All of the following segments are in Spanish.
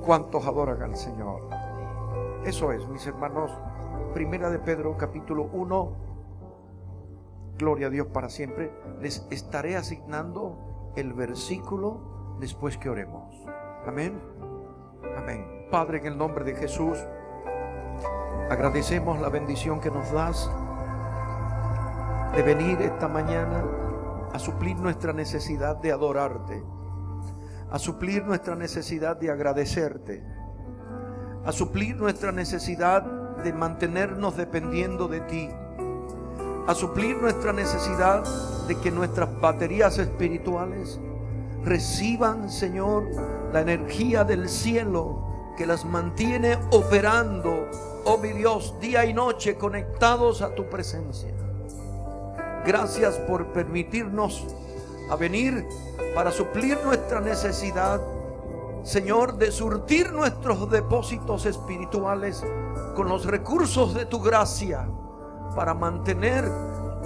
¿Cuántos adoran al Señor? Eso es, mis hermanos. Primera de Pedro, capítulo 1. Gloria a Dios para siempre. Les estaré asignando el versículo después que oremos. Amén. Amén. Padre, en el nombre de Jesús, agradecemos la bendición que nos das de venir esta mañana a suplir nuestra necesidad de adorarte, a suplir nuestra necesidad de agradecerte, a suplir nuestra necesidad de mantenernos dependiendo de ti, a suplir nuestra necesidad de que nuestras baterías espirituales reciban, Señor, la energía del cielo que las mantiene operando, oh mi Dios, día y noche conectados a tu presencia. Gracias por permitirnos a venir para suplir nuestra necesidad, Señor, de surtir nuestros depósitos espirituales con los recursos de tu gracia, para mantener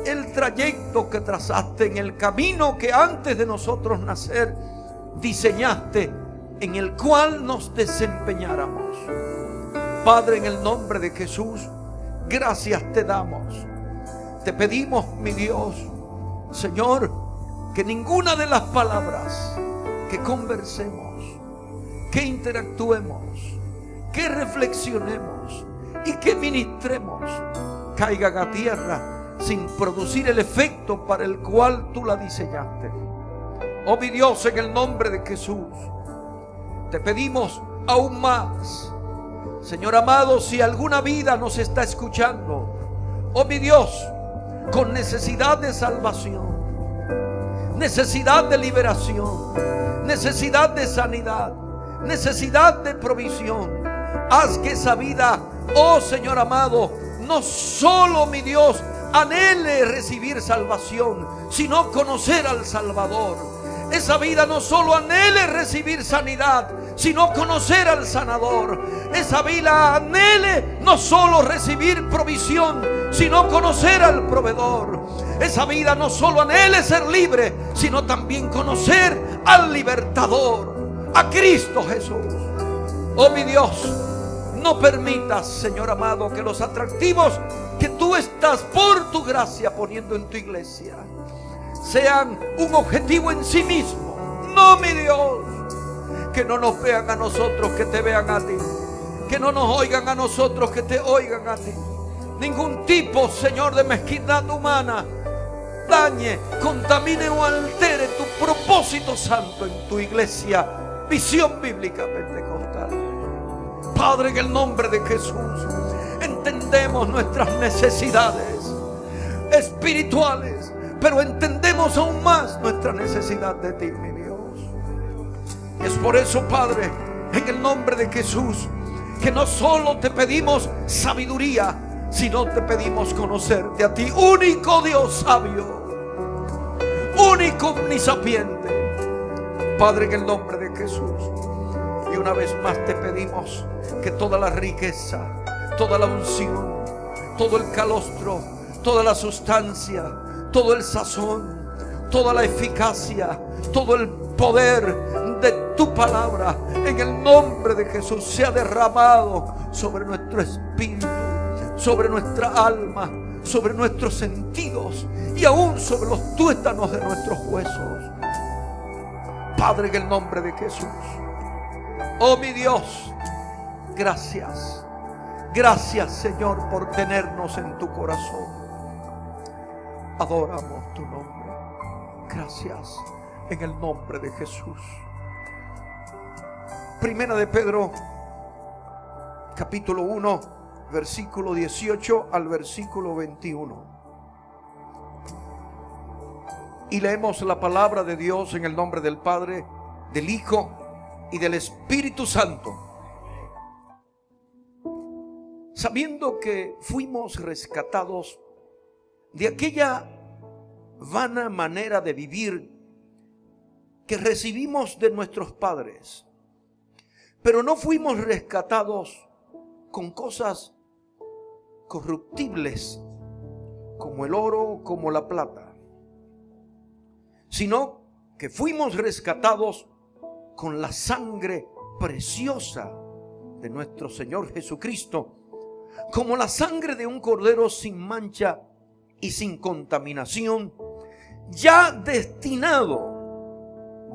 el trayecto que trazaste en el camino que antes de nosotros nacer diseñaste, en el cual nos desempeñáramos. Padre, en el nombre de Jesús, gracias te damos. Te pedimos, mi Dios, Señor, que ninguna de las palabras que conversemos, que interactuemos, que reflexionemos y que ministremos caigan a tierra sin producir el efecto para el cual tú la diseñaste. Oh mi Dios, en el nombre de Jesús, te pedimos aún más, Señor amado, si alguna vida nos está escuchando, oh mi Dios, con necesidad de salvación, necesidad de liberación, necesidad de sanidad, necesidad de provisión, haz que esa vida, oh Señor amado, no solo, mi Dios, anhele recibir salvación, sino conocer al Salvador. Esa vida no solo anhele recibir sanidad, sino conocer al sanador. Esa vida anhele no solo recibir provisión, sino conocer al proveedor. Esa vida no solo anhele ser libre, sino también conocer al libertador, a Cristo Jesús. Oh mi Dios, no permitas, Señor amado, que los atractivos que tú estás por tu gracia poniendo en tu iglesia sean un objetivo en sí mismo. No, mi Dios, que no nos vean a nosotros, que te vean a ti. Que no nos oigan a nosotros, que te oigan a ti. Ningún tipo, Señor, de mezquindad humana dañe, contamine o altere tu propósito santo en tu iglesia, Visión Bíblica Pentecostal. Padre, en el nombre de Jesús, entendemos nuestras necesidades espirituales, pero entendemos aún más nuestra necesidad de ti, mi Dios. Y es por eso, Padre, en el nombre de Jesús, que no solo te pedimos sabiduría, sino te pedimos conocerte a ti, único Dios sabio, único omnisapiente. Padre, en el nombre de Jesús, y una vez más te pedimos que toda la riqueza, toda la unción, todo el calostro, toda la sustancia, todo el sazón, toda la eficacia, todo el poder de tu palabra, en el nombre de Jesús, sea derramado sobre nuestro espíritu, sobre nuestra alma, sobre nuestros sentidos y aún sobre los tuétanos de nuestros huesos. Padre, en el nombre de Jesús, oh mi Dios, gracias. Gracias, Señor, por tenernos en tu corazón. Adoramos tu nombre. Gracias en el nombre de Jesús. Primera de Pedro, capítulo 1, versículo 18 al versículo 21. Y leemos la palabra de Dios en el nombre del Padre, del Hijo y del Espíritu Santo. Sabiendo que fuimos rescatados de aquella vana manera de vivir que recibimos de nuestros padres, pero no fuimos rescatados con cosas corruptibles como el oro, como la plata, sino que fuimos rescatados con la sangre preciosa de nuestro Señor Jesucristo, como la sangre de un cordero sin mancha y sin contaminación, ya destinado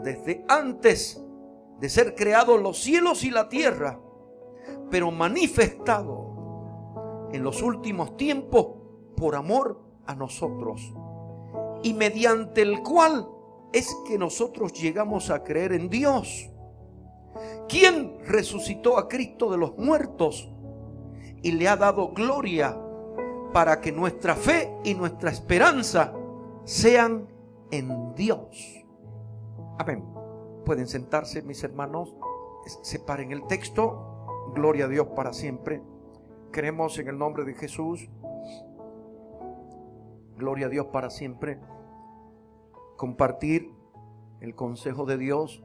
desde antes de ser creados los cielos y la tierra, pero manifestado en los últimos tiempos por amor a nosotros, y mediante el cual es que nosotros llegamos a creer en Dios, quien resucitó a Cristo de los muertos y le ha dado gloria, para que nuestra fe y nuestra esperanza sean en Dios. Amén. Pueden sentarse, mis hermanos. Separen el texto. Gloria a Dios para siempre. Creemos en el nombre de Jesús. Gloria a Dios para siempre. Compartir el consejo de Dios.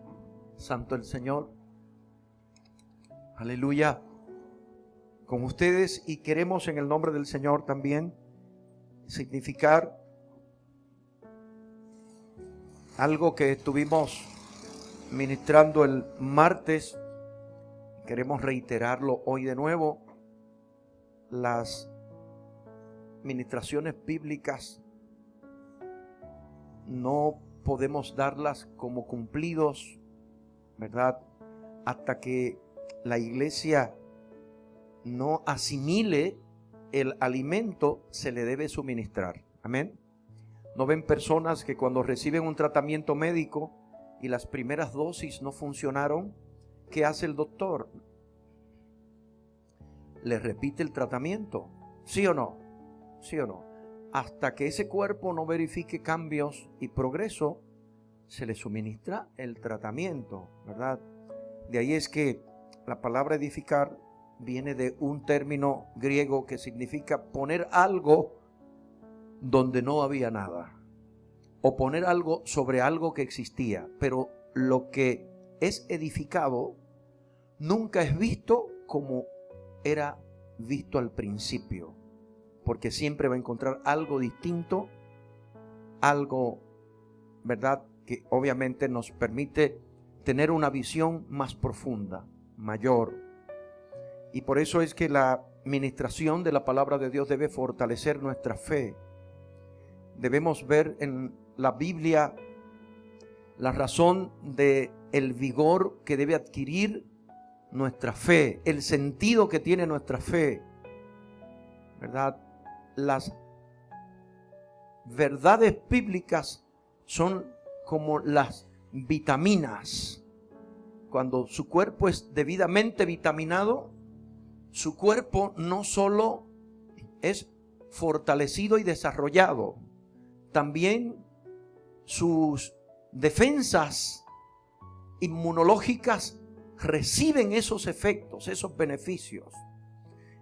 Santo el Señor. Aleluya. Con ustedes, y queremos en el nombre del Señor también significar algo que estuvimos ministrando el martes. Queremos reiterarlo hoy de nuevo. Las ministraciones bíblicas no podemos darlas como cumplidos, ¿verdad? Hasta que la iglesia no asimile el alimento, se le debe suministrar. Amén. ¿No ven personas que cuando reciben un tratamiento médico y las primeras dosis no funcionaron? ¿Qué hace el doctor? ¿Les repite el tratamiento? ¿Sí o no? ¿Sí o no? Hasta que ese cuerpo no verifique cambios y progreso, se le suministra el tratamiento, ¿verdad? De ahí es que la palabra edificar viene de un término griego que significa poner algo donde no había nada, o poner algo sobre algo que existía. Pero lo que es edificado nunca es visto como era visto al principio, porque siempre va a encontrar algo distinto, algo, ¿verdad?, que obviamente nos permite tener una visión más profunda, mayor. Y por eso es que la ministración de la palabra de Dios debe fortalecer nuestra fe. Debemos ver en la Biblia la razón de el vigor que debe adquirir nuestra fe, el sentido que tiene nuestra fe, ¿verdad? Las verdades bíblicas son como las vitaminas. Cuando su cuerpo es debidamente vitaminado, su cuerpo no solo es fortalecido y desarrollado, también sus defensas inmunológicas reciben esos efectos, esos beneficios.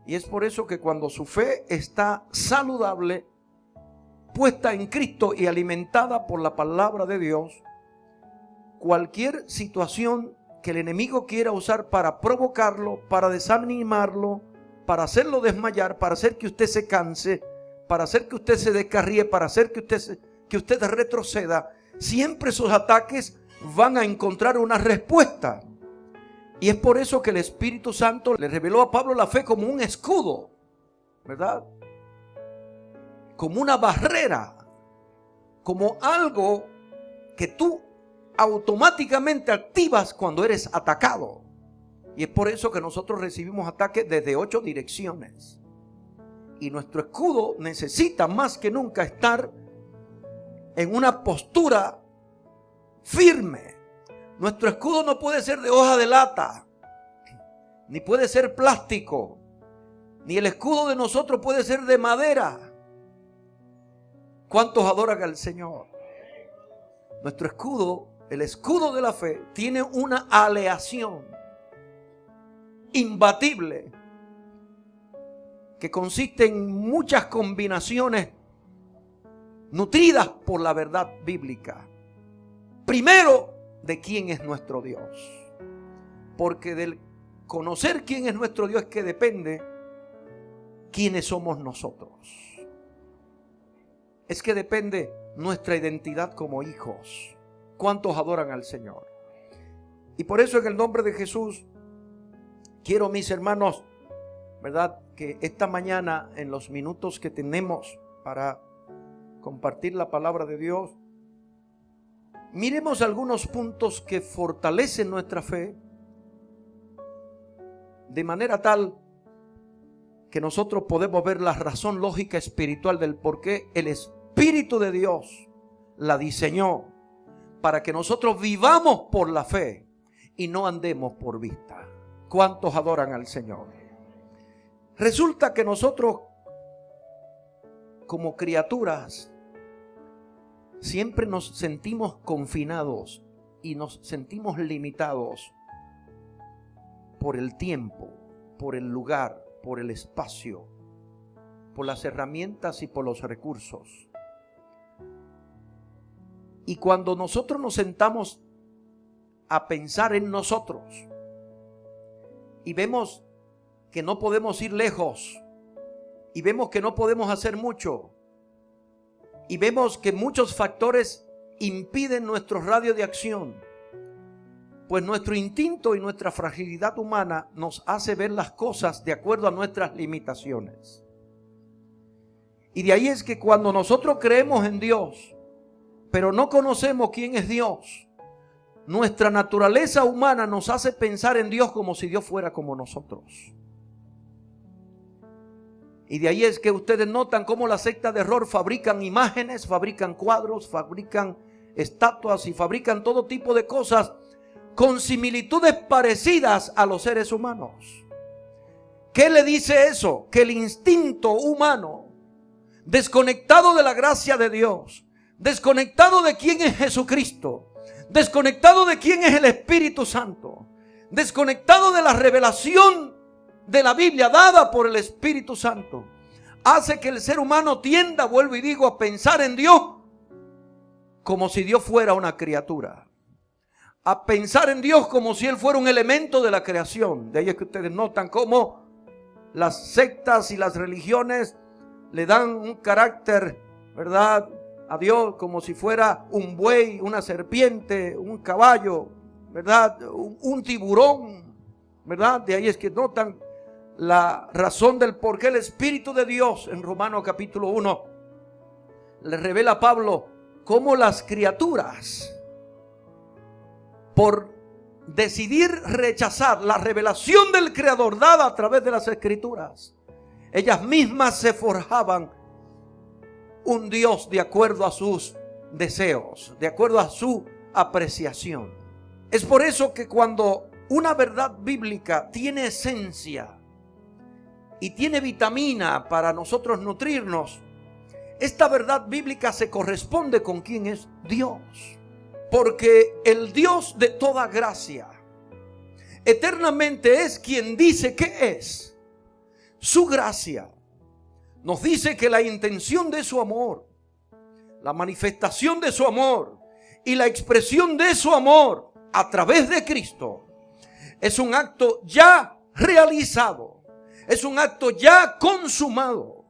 Y es por eso que cuando su fe está saludable, puesta en Cristo y alimentada por la palabra de Dios, cualquier situación que el enemigo quiera usar para provocarlo, para desanimarlo, para hacerlo desmayar, para hacer que usted se canse, para hacer que usted se descarríe, para hacer que usted retroceda, siempre esos ataques van a encontrar una respuesta. Y es por eso que el Espíritu Santo le reveló a Pablo la fe como un escudo, ¿verdad? Como una barrera, como algo que tú automáticamente activas cuando eres atacado. Y es por eso que nosotros recibimos ataques desde 8 direcciones. Y nuestro escudo necesita más que nunca estar en una postura firme. Nuestro escudo no puede ser de hoja de lata, ni puede ser plástico, ni el escudo de nosotros puede ser de madera. ¿Cuántos adoran al Señor? Nuestro escudo, el escudo de la fe, tiene una aleación imbatible que consiste en muchas combinaciones nutridas por la verdad bíblica. Primero, de quién es nuestro Dios, porque del conocer quién es nuestro Dios es que depende quiénes somos nosotros. Es que depende nuestra identidad como hijos. ¿Cuántos adoran al Señor? Y por eso en el nombre de Jesús quiero, mis hermanos, ¿verdad?, que esta mañana, en los minutos que tenemos para compartir la palabra de Dios, miremos algunos puntos que fortalecen nuestra fe de manera tal que nosotros podemos ver la razón lógica espiritual del por qué el Espíritu de Dios la diseñó para que nosotros vivamos por la fe y no andemos por vista. ¿Cuántos adoran al Señor? Resulta que nosotros, como criaturas, siempre nos sentimos confinados y nos sentimos limitados por el tiempo, por el lugar, por el espacio, por las herramientas y por los recursos. Y cuando nosotros nos sentamos a pensar en nosotros y vemos que no podemos ir lejos, y vemos que no podemos hacer mucho, y vemos que muchos factores impiden nuestro radio de acción, pues nuestro instinto y nuestra fragilidad humana nos hace ver las cosas de acuerdo a nuestras limitaciones. Y de ahí es que cuando nosotros creemos en Dios, pero no conocemos quién es Dios, nuestra naturaleza humana nos hace pensar en Dios como si Dios fuera como nosotros. Y de ahí es que ustedes notan cómo la secta de error fabrican imágenes, fabrican cuadros, fabrican estatuas y fabrican todo tipo de cosas con similitudes parecidas a los seres humanos. ¿Qué le dice eso? Que el instinto humano, desconectado de la gracia de Dios, desconectado de quién es Jesucristo, desconectado de quién es el Espíritu Santo, desconectado de la revelación de la Biblia dada por el Espíritu Santo, hace que el ser humano tienda, vuelvo y digo, a pensar en Dios como si Dios fuera una criatura, a pensar en Dios como si Él fuera un elemento de la creación. De ahí es que ustedes notan cómo las sectas y las religiones le dan un carácter, ¿verdad?, a Dios como si fuera un buey, una serpiente, un caballo, ¿verdad?, un tiburón, ¿verdad? De ahí es que notan la razón del por qué el Espíritu de Dios en Romanos capítulo 1 le revela a Pablo cómo las criaturas, por decidir rechazar la revelación del Creador dada a través de las Escrituras, ellas mismas se forjaban un Dios de acuerdo a sus deseos, de acuerdo a su apreciación. Es por eso que cuando una verdad bíblica tiene esencia y tiene vitamina para nosotros nutrirnos, esta verdad bíblica se corresponde con quién es Dios. Porque el Dios de toda gracia eternamente es quien dice que es. Su gracia nos dice que la intención de su amor, la manifestación de su amor y la expresión de su amor a través de Cristo es un acto ya realizado. Es un acto ya consumado.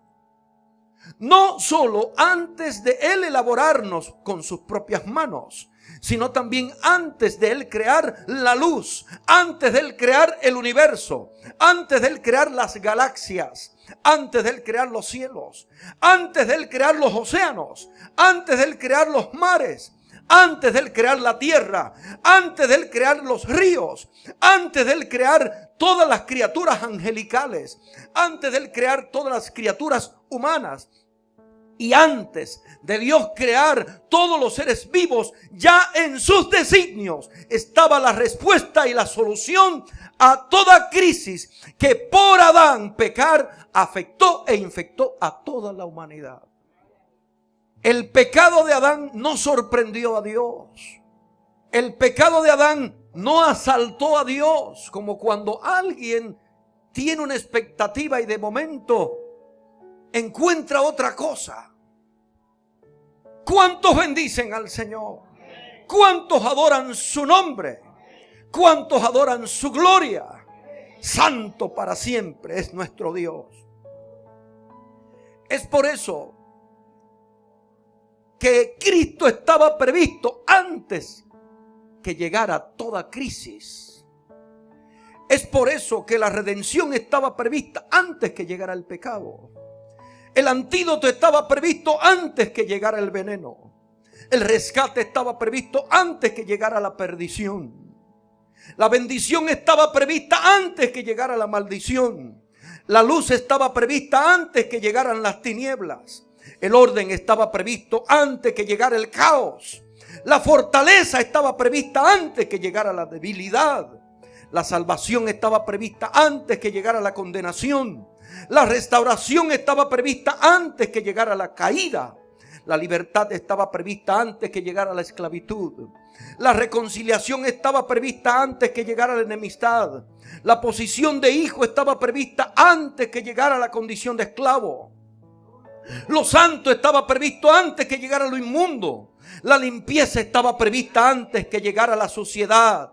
No solo antes de Él elaborarnos con sus propias manos, sino también antes de Él crear la luz, antes de Él crear el universo, antes de Él crear las galaxias, antes de Él crear los cielos, antes de Él crear los océanos, antes de Él crear los mares, antes de Él crear la tierra, antes de Él crear los ríos, antes de Él crear todas las criaturas angelicales, antes de Él crear todas las criaturas humanas, y antes de Dios crear todos los seres vivos, ya en sus designios estaba la respuesta y la solución a toda crisis que por Adán pecar afectó e infectó a toda la humanidad. El pecado de Adán no sorprendió a Dios. El pecado de Adán no asaltó a Dios, como cuando alguien tiene una expectativa y de momento encuentra otra cosa. ¿Cuántos bendicen al Señor? ¿Cuántos adoran su nombre? ¿Cuántos adoran su gloria? Santo para siempre es nuestro Dios. Es por eso que Cristo estaba previsto antes que llegara toda crisis. Es por eso que la redención estaba prevista antes que llegara el pecado. El antídoto estaba previsto antes que llegara el veneno. El rescate estaba previsto antes que llegara la perdición. La bendición estaba prevista antes que llegara la maldición. La luz estaba prevista antes que llegaran las tinieblas. El orden estaba previsto antes que llegara el caos. La fortaleza estaba prevista antes que llegara la debilidad. La salvación estaba prevista antes que llegara la condenación. La restauración estaba prevista antes que llegara la caída. La libertad estaba prevista antes que llegara la esclavitud. La reconciliación estaba prevista antes que llegara la enemistad. La posición de hijo estaba prevista antes que llegara la condición de esclavo. Lo santo estaba previsto antes que llegara lo inmundo. La limpieza estaba prevista antes que llegara la suciedad.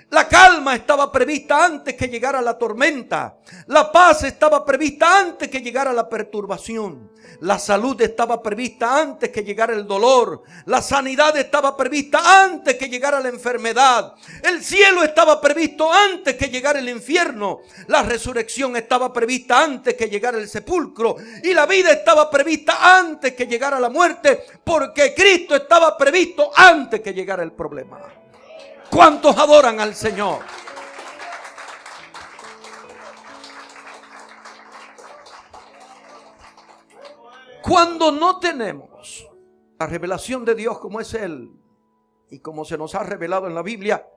La calma estaba prevista antes que llegara la tormenta. La paz estaba prevista antes que llegara la perturbación. La salud estaba prevista antes que llegara el dolor. La sanidad estaba prevista antes que llegara la enfermedad. El cielo estaba previsto antes que llegara el infierno. La resurrección estaba prevista antes que llegara el sepulcro. Y la vida estaba prevista antes que llegara la muerte, porque Cristo estaba previsto antes que llegara el problema. ¿Cuántos adoran al Señor? Cuando no tenemos la revelación de Dios como es Él y como se nos ha revelado en la Biblia,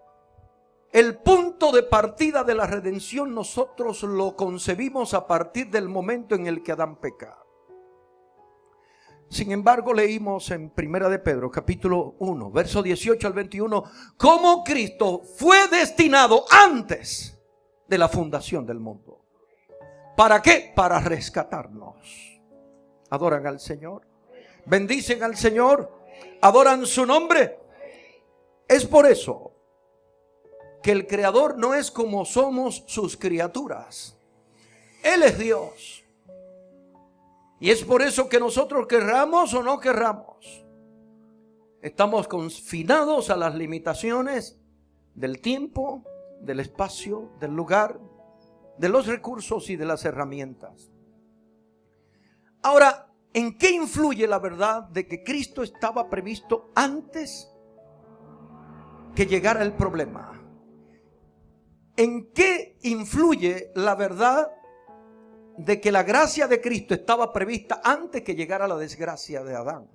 el punto de partida de la redención nosotros lo concebimos a partir del momento en el que Adán peca. Sin embargo, leímos en Primera de Pedro, capítulo 1, verso 18 al 21, cómo Cristo fue destinado antes de la fundación del mundo. ¿Para qué? Para rescatarnos. ¿Adoran al Señor? ¿Bendicen al Señor? ¿Adoran su nombre? Es por eso que el Creador no es como somos sus criaturas. Él es Dios. Y es por eso que nosotros querramos o no querramos, estamos confinados a las limitaciones del tiempo, del espacio, del lugar, de los recursos y de las herramientas. Ahora, ¿en qué influye la verdad de que Cristo estaba previsto antes que llegara el problema? ¿En qué influye la verdad de que la gracia de Cristo estaba prevista antes que llegara la desgracia de Adán?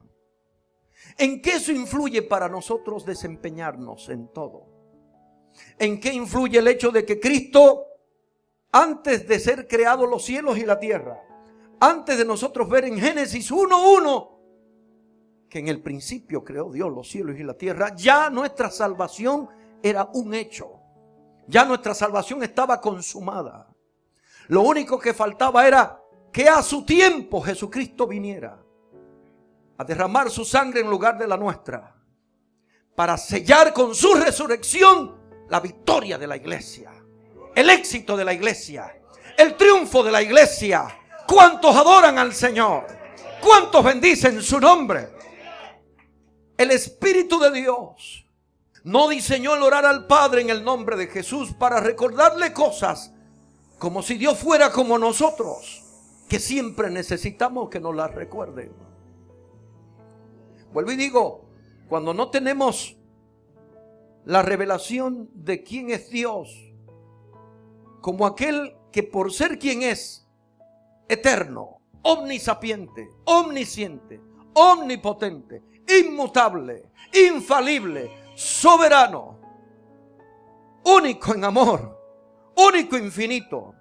¿En qué eso influye para nosotros desempeñarnos en todo? ¿En qué influye el hecho de que Cristo, antes de ser creados los cielos y la tierra, antes de nosotros ver en Génesis 1:1 que en el principio creó Dios los cielos y la tierra, ya nuestra salvación era un hecho, ya nuestra salvación estaba consumada? Lo único que faltaba era que a su tiempo Jesucristo viniera a derramar su sangre en lugar de la nuestra, para sellar con su resurrección la victoria de la iglesia, el éxito de la iglesia, el triunfo de la iglesia. ¿Cuántos adoran al Señor? ¿Cuántos bendicen su nombre? El Espíritu de Dios no diseñó el orar al Padre en el nombre de Jesús para recordarle cosas como si Dios fuera como nosotros, que siempre necesitamos que nos las recuerden. Vuelvo y digo, cuando no tenemos la revelación de quién es Dios, como aquel que por ser quien es, eterno, omnisapiente, omnisciente, omnipotente, inmutable, infalible, soberano, único en amor, único, infinito.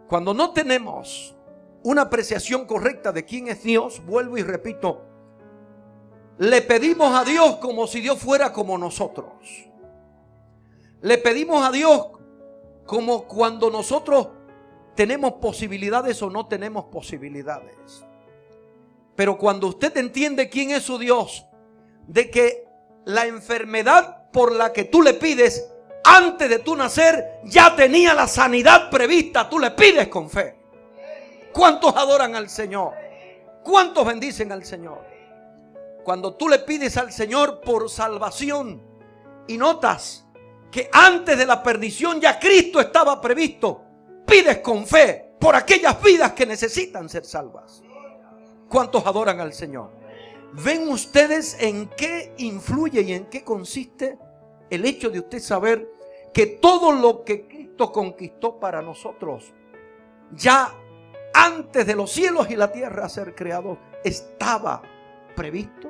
Cuando no tenemos una apreciación correcta de quién es Dios, vuelvo y repito, le pedimos a Dios como si Dios fuera como nosotros. Le pedimos a Dios como cuando nosotros tenemos posibilidades o no tenemos posibilidades. Pero cuando usted entiende quién es su Dios, de que la enfermedad por la que tú le pides, antes de tú nacer, ya tenía la sanidad prevista, tú le pides con fe. ¿Cuántos adoran al Señor? ¿Cuántos bendicen al Señor? Cuando tú le pides al Señor por salvación y notas que antes de la perdición ya Cristo estaba previsto, pides con fe por aquellas vidas que necesitan ser salvas. ¿Cuántos adoran al Señor? ¿Ven ustedes en qué influye y en qué consiste el hecho de usted saber que todo lo que Cristo conquistó para nosotros, ya antes de los cielos y la tierra ser creados, estaba previsto?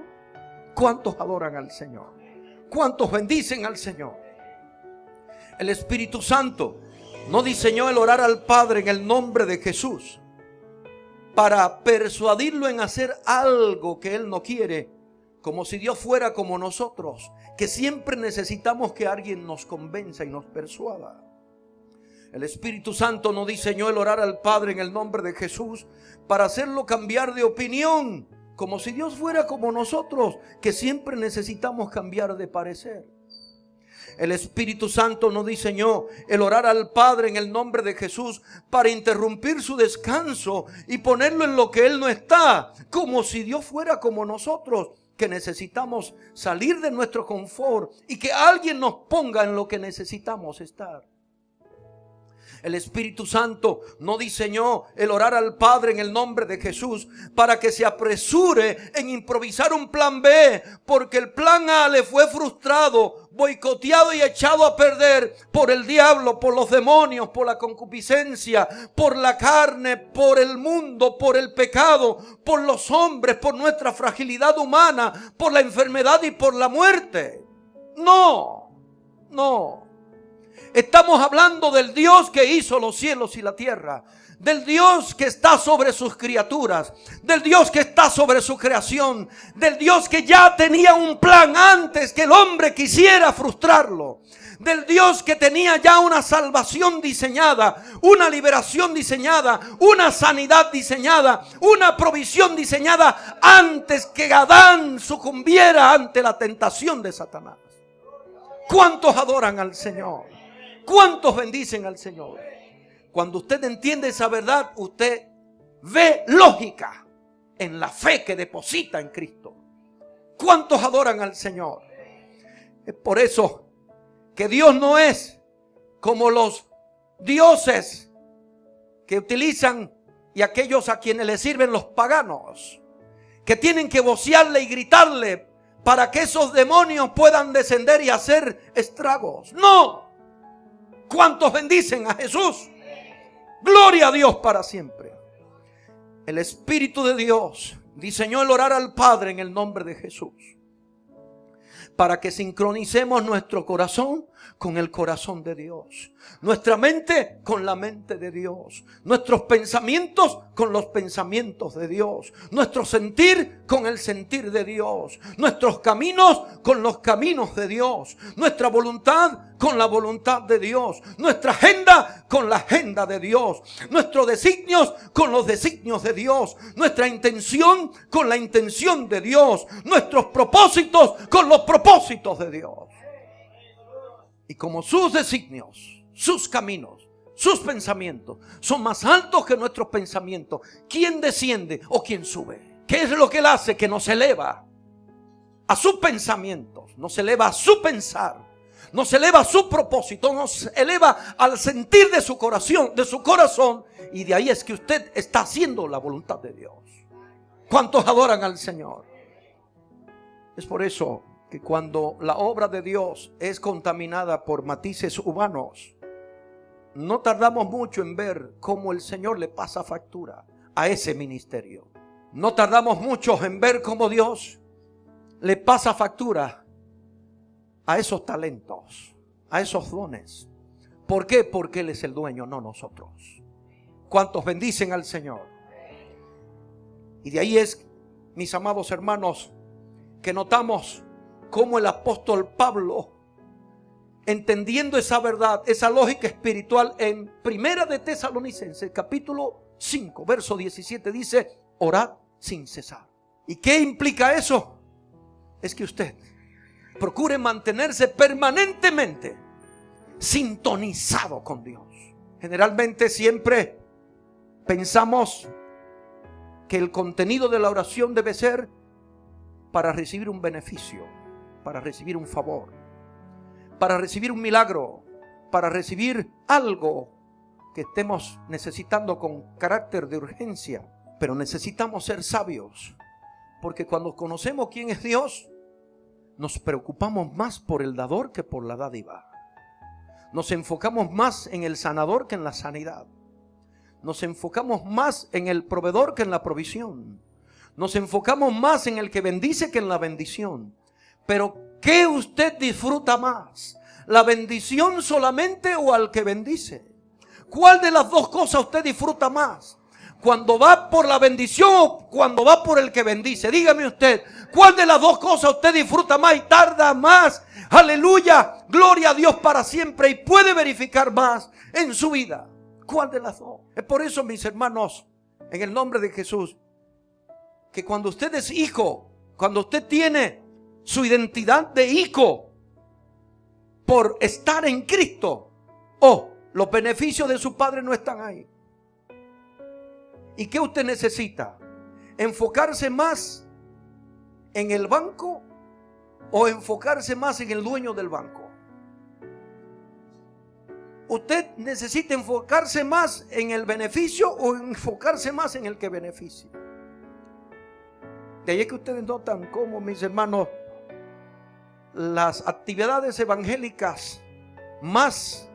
¿Cuántos adoran al Señor? ¿Cuántos bendicen al Señor? El Espíritu Santo no diseñó el orar al Padre en el nombre de Jesús para persuadirlo en hacer algo que Él no quiere, como si Dios fuera como nosotros, que siempre necesitamos que alguien nos convenza y nos persuada. El Espíritu Santo no diseñó el orar al Padre en el nombre de Jesús para hacerlo cambiar de opinión, como si Dios fuera como nosotros, que siempre necesitamos cambiar de parecer. El Espíritu Santo no diseñó el orar al Padre en el nombre de Jesús para interrumpir su descanso y ponerlo en lo que Él no está, como si Dios fuera como nosotros, que necesitamos salir de nuestro confort y que alguien nos ponga en lo que necesitamos estar. El Espíritu Santo no diseñó el orar al Padre en el nombre de Jesús para que se apresure en improvisar un plan B, porque el plan A le fue frustrado, boicoteado y echado a perder por el diablo, por los demonios, por la concupiscencia, por la carne, por el mundo, por el pecado, por los hombres, por nuestra fragilidad humana, por la enfermedad y por la muerte. No. Estamos hablando del Dios que hizo los cielos y la tierra, del Dios que está sobre sus criaturas, del Dios que está sobre su creación, del Dios que ya tenía un plan antes que el hombre quisiera frustrarlo, del Dios que tenía ya una salvación diseñada, una liberación diseñada, una sanidad diseñada, una provisión diseñada antes que Adán sucumbiera ante la tentación de Satanás. ¿Cuántos adoran al Señor? ¿Cuántos bendicen al Señor? Cuando usted entiende esa verdad, usted ve lógica en la fe que deposita en Cristo. ¿Cuántos adoran al Señor? Es por eso que Dios no es como los dioses que utilizan y aquellos a quienes le sirven los paganos, que tienen que vocearle y gritarle para que esos demonios puedan descender y hacer estragos. No. ¿Cuántos bendicen a Jesús? Gloria a Dios para siempre. El Espíritu de Dios diseñó el orar al Padre en el nombre de Jesús para que sincronicemos nuestro corazón con el corazón de Dios, nuestra mente con la mente de Dios, nuestros pensamientos con los pensamientos de Dios, nuestro sentir con el sentir de Dios, nuestros caminos con los caminos de Dios, nuestra voluntad con la voluntad de Dios, nuestra agenda con la agenda de Dios, nuestros designios con los designios de Dios, nuestra intención con la intención de Dios, nuestros propósitos con los propósitos de Dios. Y como sus designios, sus caminos, sus pensamientos son más altos que nuestros pensamientos, ¿quién desciende o quién sube? ¿Qué es lo que Él hace? Que nos eleva a sus pensamientos, nos eleva a su pensar, nos eleva a su propósito, nos eleva al sentir de su corazón, y de ahí es que usted está haciendo la voluntad de Dios. ¿Cuántos adoran al Señor? Es por eso que cuando la obra de Dios es contaminada por matices humanos, no tardamos mucho en ver cómo el Señor le pasa factura a ese ministerio. No tardamos mucho en ver cómo Dios le pasa factura a esos talentos, a esos dones. ¿Por qué? Porque Él es el dueño, no nosotros. ¿Cuántos bendicen al Señor? Y de ahí es, mis amados hermanos, que notamos cómo el apóstol Pablo, entendiendo esa verdad, esa lógica espiritual, en Primera de Tesalonicenses, capítulo 5, verso 17, dice: orad sin cesar. ¿Y qué implica eso? Es que usted procure mantenerse permanentemente sintonizado con Dios. Generalmente siempre pensamos que el contenido de la oración debe ser para recibir un beneficio, para recibir un favor, para recibir un milagro, para recibir algo que estemos necesitando con carácter de urgencia. Pero necesitamos ser sabios, porque cuando conocemos quién es Dios, nos preocupamos más por el dador que por la dádiva. Nos enfocamos más en el sanador que en la sanidad. Nos enfocamos más en el proveedor que en la provisión. Nos enfocamos más en el que bendice que en la bendición. Pero ¿qué usted disfruta más? ¿La bendición solamente o al que bendice? ¿Cuál de las dos cosas usted disfruta más? ¿Cuando va por la bendición o cuando va por el que bendice? Dígame usted, ¿cuál de las dos cosas usted disfruta más y tarda más? Aleluya, gloria a Dios para siempre, y puede verificar más en su vida. ¿Cuál de las dos? Es por eso, mis hermanos, en el nombre de Jesús, que cuando usted es hijo, cuando usted tiene su identidad de hijo por estar en Cristo, los beneficios de su padre no están ahí. ¿Y qué usted necesita? ¿Enfocarse más en el banco o enfocarse más en el dueño del banco? ¿Usted necesita enfocarse más en el beneficio o enfocarse más en el que beneficia? De ahí es que ustedes notan cómo, mis hermanos, las actividades evangélicas más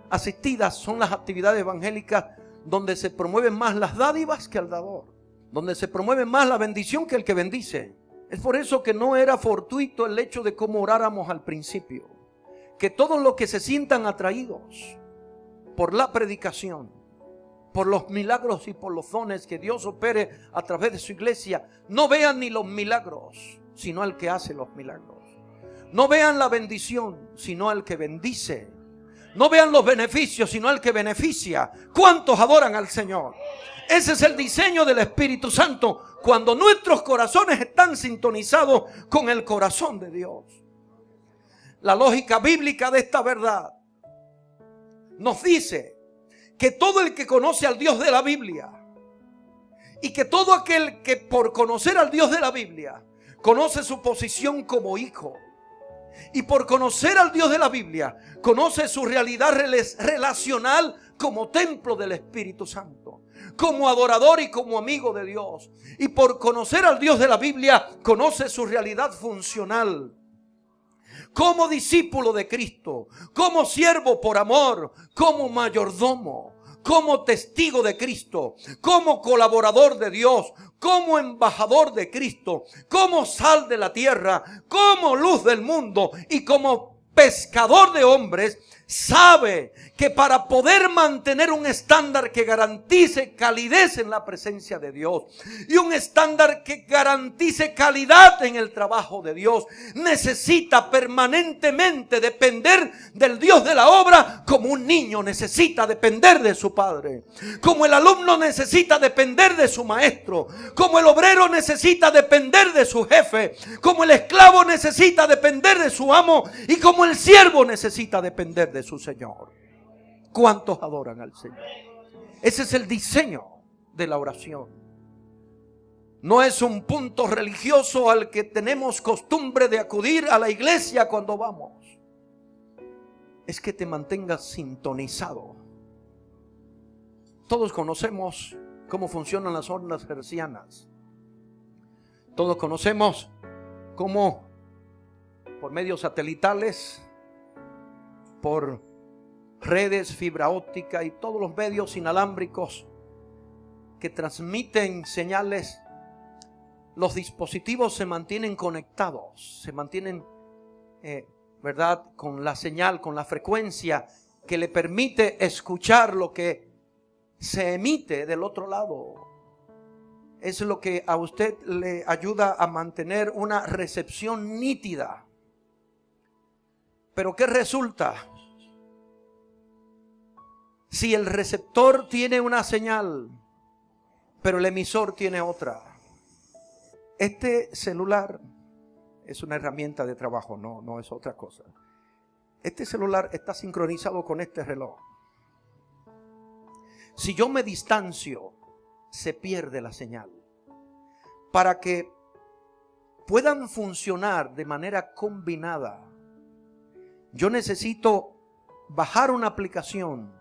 asistidas son las actividades evangélicas donde se promueven más las dádivas que el dador, donde se promueve más la bendición que el que bendice. Es por eso que no era fortuito el hecho de cómo oráramos al principio, que todos los que se sientan atraídos por la predicación, por los milagros y por los dones que Dios opere a través de su iglesia, no vean ni los milagros, sino al que hace los milagros. No vean la bendición, sino al que bendice. No vean los beneficios, sino al que beneficia. ¿Cuántos adoran al Señor? Ese es el diseño del Espíritu Santo cuando nuestros corazones están sintonizados con el corazón de Dios. La lógica bíblica de esta verdad nos dice que todo el que conoce al Dios de la Biblia, y que todo aquel que por conocer al Dios de la Biblia conoce su posición como hijo, y por conocer al Dios de la Biblia conoce su realidad relacional como templo del Espíritu Santo, como adorador y como amigo de Dios, y por conocer al Dios de la Biblia conoce su realidad funcional como discípulo de Cristo, como siervo por amor, como mayordomo, como testigo de Cristo, como colaborador de Dios, como embajador de Cristo, como sal de la tierra, como luz del mundo y como pescador de hombres. Sabe que para poder mantener un estándar que garantice calidez en la presencia de Dios y un estándar que garantice calidad en el trabajo de Dios, necesita permanentemente depender del Dios de la obra, como un niño necesita depender de su padre, como el alumno necesita depender de su maestro, como el obrero necesita depender de su jefe, como el esclavo necesita depender de su amo y como el siervo necesita depender de su Señor. ¿Cuántos adoran al Señor? Ese es el diseño de la oración. No es un punto religioso al que tenemos costumbre de acudir a la iglesia cuando vamos. Es que te mantengas sintonizado. Todos conocemos cómo funcionan las ondas hertzianas. Todos conocemos cómo por medios satelitales, por redes, fibra óptica y todos los medios inalámbricos que transmiten señales, los dispositivos se mantienen conectados, se mantienen, ¿verdad?, con la señal, con la frecuencia que le permite escuchar lo que se emite del otro lado. Es lo que a usted le ayuda a mantener una recepción nítida. Pero ¿qué resulta? Si el receptor tiene una señal, pero el emisor tiene otra. Este celular es una herramienta de trabajo, no es otra cosa. Este celular está sincronizado con este reloj. Si yo me distancio, se pierde la señal. Para que puedan funcionar de manera combinada, yo necesito bajar una aplicación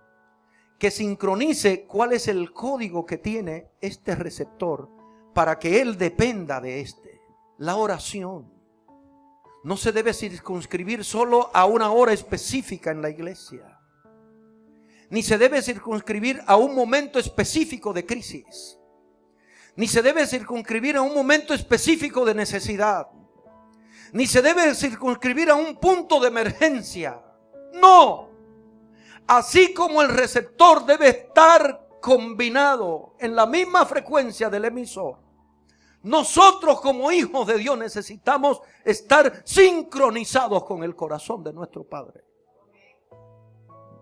que sincronice cuál es el código que tiene este receptor para que él dependa de este. La oración no se debe circunscribir solo a una hora específica en la iglesia, ni se debe circunscribir a un momento específico de crisis, ni se debe circunscribir a un momento específico de necesidad, ni se debe circunscribir a un punto de emergencia. No. Así como el receptor debe estar combinado en la misma frecuencia del emisor, nosotros como hijos de Dios necesitamos estar sincronizados con el corazón de nuestro Padre.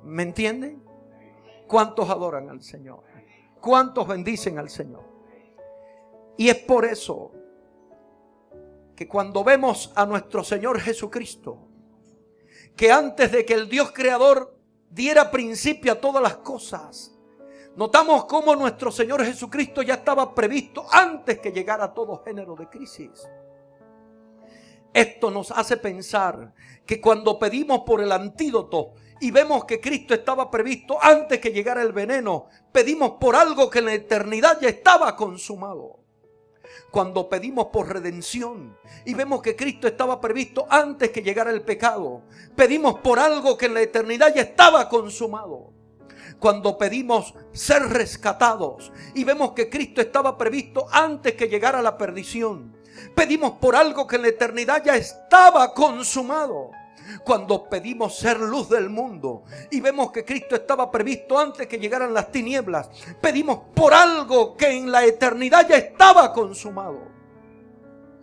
¿Me entienden? ¿Cuántos adoran al Señor? ¿Cuántos bendicen al Señor? Y es por eso que cuando vemos a nuestro Señor Jesucristo, que antes de que el Dios creador diera principio a todas las cosas, notamos cómo nuestro Señor Jesucristo ya estaba previsto antes que llegara todo género de crisis. Esto nos hace pensar que cuando pedimos por el antídoto y vemos que Cristo estaba previsto antes que llegara el veneno, pedimos por algo que en la eternidad ya estaba consumado. Cuando pedimos por redención y vemos que Cristo estaba previsto antes que llegara el pecado, pedimos por algo que en la eternidad ya estaba consumado. Cuando pedimos ser rescatados y vemos que Cristo estaba previsto antes que llegara la perdición, pedimos por algo que en la eternidad ya estaba consumado. Cuando pedimos ser luz del mundo y vemos que Cristo estaba previsto antes que llegaran las tinieblas, pedimos por algo que en la eternidad ya estaba consumado.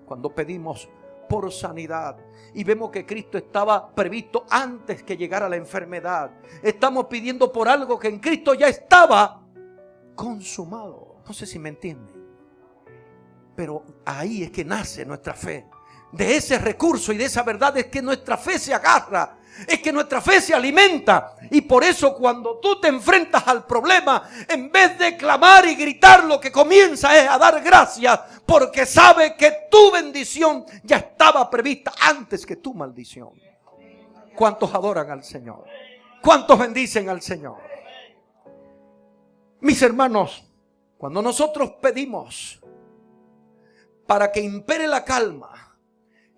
Cuando pedimos por sanidad y vemos que Cristo estaba previsto antes que llegara la enfermedad, estamos pidiendo por algo que en Cristo ya estaba consumado. No sé si me entienden, pero ahí es que nace nuestra fe. De ese recurso y de esa verdad es que nuestra fe se agarra, es que nuestra fe se alimenta. Y por eso cuando tú te enfrentas al problema, en vez de clamar y gritar, lo que comienza es a dar gracias, porque sabe que tu bendición ya estaba prevista antes que tu maldición. ¿Cuántos adoran al Señor? ¿Cuántos bendicen al Señor? Mis hermanos, cuando nosotros pedimos para que impere la calma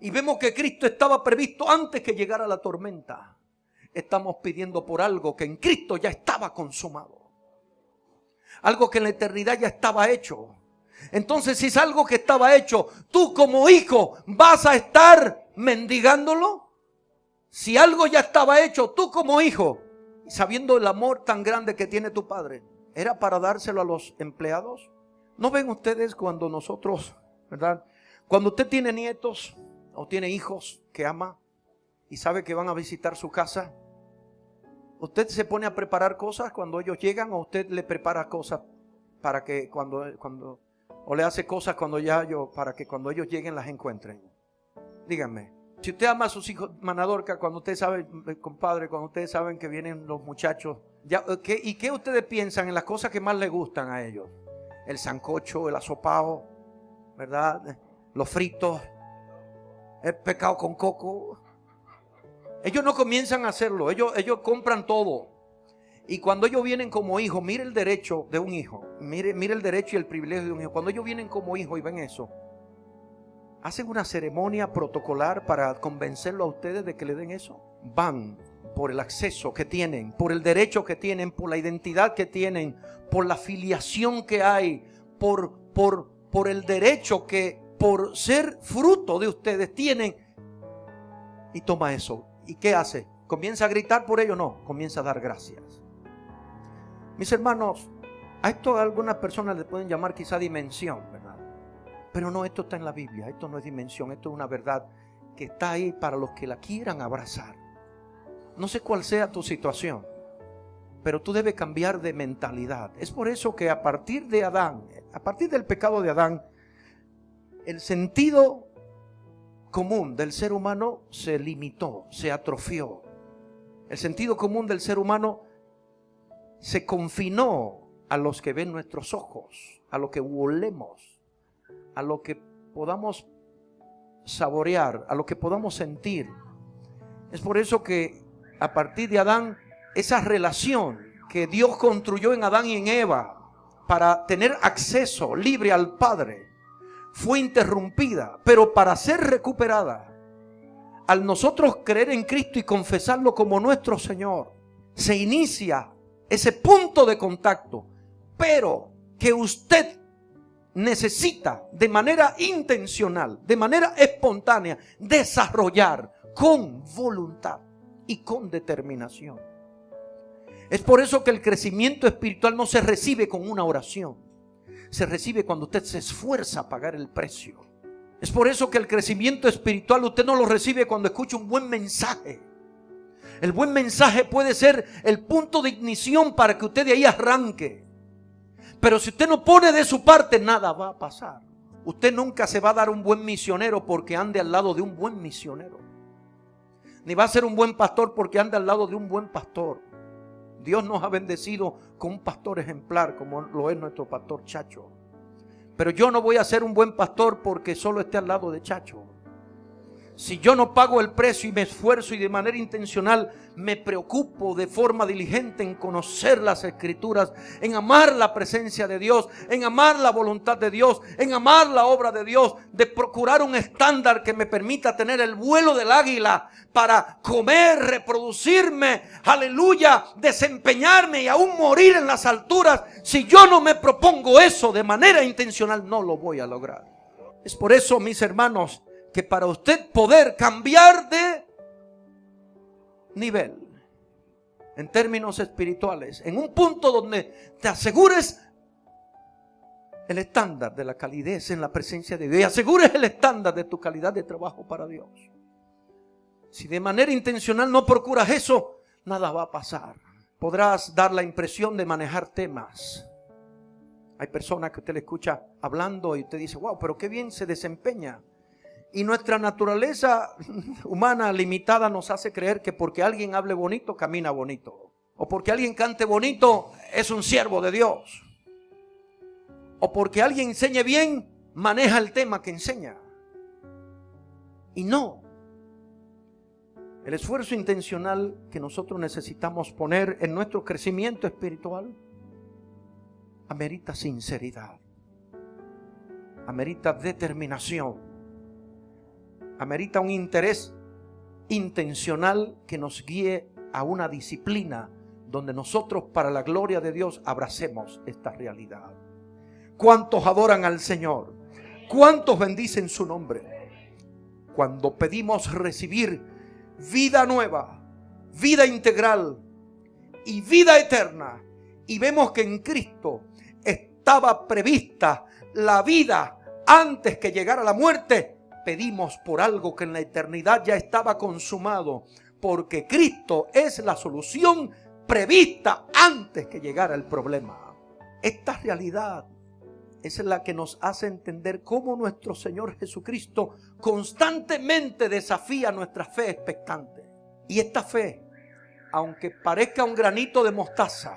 y vemos que Cristo estaba previsto antes que llegara la tormenta, estamos pidiendo por algo que en Cristo ya estaba consumado, algo que en la eternidad ya estaba hecho. Entonces, si es algo que estaba hecho, tú como hijo vas a estar mendigándolo. Si algo ya estaba hecho, tú como hijo, sabiendo el amor tan grande que tiene tu padre, ¿era para dárselo a los empleados? ¿No ven ustedes cuando nosotros, verdad? Cuando usted tiene nietos o tiene hijos que ama y sabe que van a visitar su casa, ¿usted se pone a preparar cosas cuando ellos llegan o usted le prepara cosas para que cuando o le hace cosas para que cuando ellos lleguen las encuentren? Díganme, si usted ama a sus hijos, Manadorca, cuando usted sabe, compadre, cuando ustedes saben que vienen los muchachos, ¿y qué ustedes piensan en las cosas que más les gustan a ellos? El sancocho, el asopao, ¿verdad? Los fritos, el pescado con coco. Ellos no comienzan a hacerlo, ellos compran todo. Y cuando ellos vienen como hijos, mire el derecho de un hijo, mire el derecho y el privilegio de un hijo. Cuando ellos vienen como hijos y ven eso, hacen una ceremonia protocolar para convencerlo a ustedes de que le den eso. Van por el acceso que tienen, por el derecho que tienen, por la identidad que tienen, por la filiación que hay, por el derecho que por ser fruto de ustedes tienen. Y toma eso. ¿Y qué hace? ¿Comienza a gritar por ello? No, comienza a dar gracias. Mis hermanos, a esto algunas personas le pueden llamar quizá dimensión, ¿verdad? Pero no, esto está en la Biblia, esto no es dimensión, esto es una verdad que está ahí para los que la quieran abrazar. No sé cuál sea tu situación, pero tú debes cambiar de mentalidad. Es por eso que a partir de Adán, a partir del pecado de Adán, el sentido común del ser humano se limitó, se atrofió. El sentido común del ser humano se confinó a los que ven nuestros ojos, a lo que olemos, a lo que podamos saborear, a lo que podamos sentir. Es por eso que a partir de Adán, esa relación que Dios construyó en Adán y en Eva para tener acceso libre al Padre fue interrumpida, pero para ser recuperada, al nosotros creer en Cristo y confesarlo como nuestro Señor, se inicia ese punto de contacto, pero que usted necesita de manera intencional, de manera espontánea, desarrollar con voluntad y con determinación. Es por eso que el crecimiento espiritual no se recibe con una oración, se recibe cuando usted se esfuerza a pagar el precio. Es por eso que el crecimiento espiritual usted no lo recibe cuando escucha un buen mensaje. El buen mensaje puede ser el punto de ignición para que usted de ahí arranque. Pero si usted no pone de su parte, nada va a pasar. Usted nunca se va a dar un buen misionero porque ande al lado de un buen misionero. Ni va a ser un buen pastor porque ande al lado de un buen pastor. Dios nos ha bendecido con un pastor ejemplar como lo es nuestro pastor Chacho. Pero yo no voy a ser un buen pastor porque solo esté al lado de Chacho. Si yo no pago el precio y me esfuerzo y de manera intencional me preocupo de forma diligente en conocer las Escrituras, en amar la presencia de Dios, en amar la voluntad de Dios, en amar la obra de Dios, de procurar un estándar que me permita tener el vuelo del águila para comer, reproducirme, aleluya, desempeñarme y aún morir en las alturas. Si yo no me propongo eso de manera intencional, no lo voy a lograr. Es por eso, mis hermanos, que para usted poder cambiar de nivel en términos espirituales, en un punto donde te asegures el estándar de la calidez en la presencia de Dios y asegures el estándar de tu calidad de trabajo para Dios, si de manera intencional no procuras eso, nada va a pasar. Podrás dar la impresión de manejar temas. Hay personas que usted le escucha hablando y usted dice, wow, pero qué bien se desempeña. Y nuestra naturaleza humana limitada nos hace creer que porque alguien hable bonito, camina bonito. O porque alguien cante bonito, es un siervo de Dios. O porque alguien enseñe bien, maneja el tema que enseña. Y no. El esfuerzo intencional que nosotros necesitamos poner en nuestro crecimiento espiritual amerita sinceridad, amerita determinación, amerita un interés intencional que nos guíe a una disciplina donde nosotros, para la gloria de Dios, abracemos esta realidad. ¿Cuántos adoran al Señor? ¿Cuántos bendicen su nombre? Cuando pedimos recibir vida nueva, vida integral y vida eterna, y vemos que en Cristo estaba prevista la vida antes que llegara la muerte, pedimos por algo que en la eternidad ya estaba consumado, porque Cristo es la solución prevista antes que llegara el problema. Esta realidad es la que nos hace entender cómo nuestro Señor Jesucristo constantemente desafía nuestra fe expectante. Y esta fe, aunque parezca un granito de mostaza,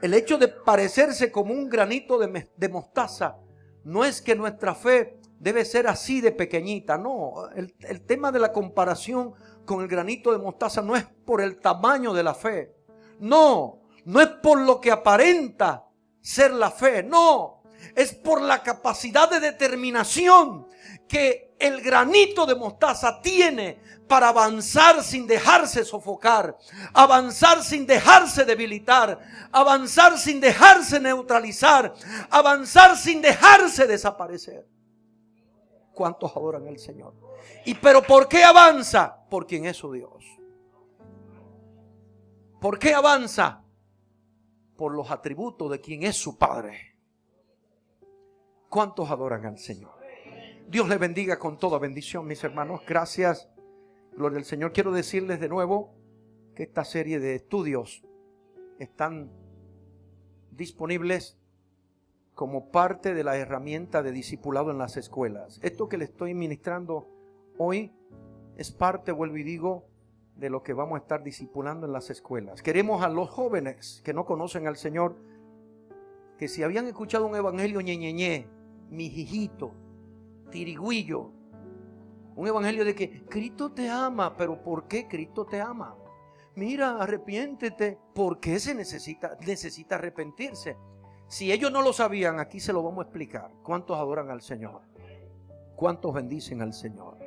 el hecho de parecerse como un granito de mostaza no es que nuestra fe debe ser así de pequeñita. No, el tema de la comparación con el granito de mostaza no es por el tamaño de la fe. No es por lo que aparenta ser la fe. No, es por la capacidad de determinación que el granito de mostaza tiene para avanzar sin dejarse sofocar, avanzar sin dejarse debilitar, avanzar sin dejarse neutralizar, avanzar sin dejarse desaparecer. ¿Cuántos adoran al Señor? Pero ¿por qué avanza? Por quien es su Dios. ¿Por qué avanza? Por los atributos de quien es su Padre. ¿Cuántos adoran al Señor? Dios les bendiga con toda bendición, mis hermanos. Gracias. Gloria al Señor. Quiero decirles de nuevo que esta serie de estudios están disponibles como parte de la herramienta de discipulado en las escuelas. Esto que le estoy ministrando hoy es parte, vuelvo y digo, de lo que vamos a estar discipulando en las escuelas. Queremos a los jóvenes que no conocen al Señor, que si habían escuchado un evangelio ñeñeñé, mijijito, tirigüillo, Un evangelio de que Cristo te ama, pero ¿por qué Cristo te ama? Mira, arrepiéntete. ¿Por qué necesita arrepentirse? Si ellos no lo sabían, aquí se lo vamos a explicar. ¿Cuántos adoran al Señor? ¿Cuántos bendicen al Señor?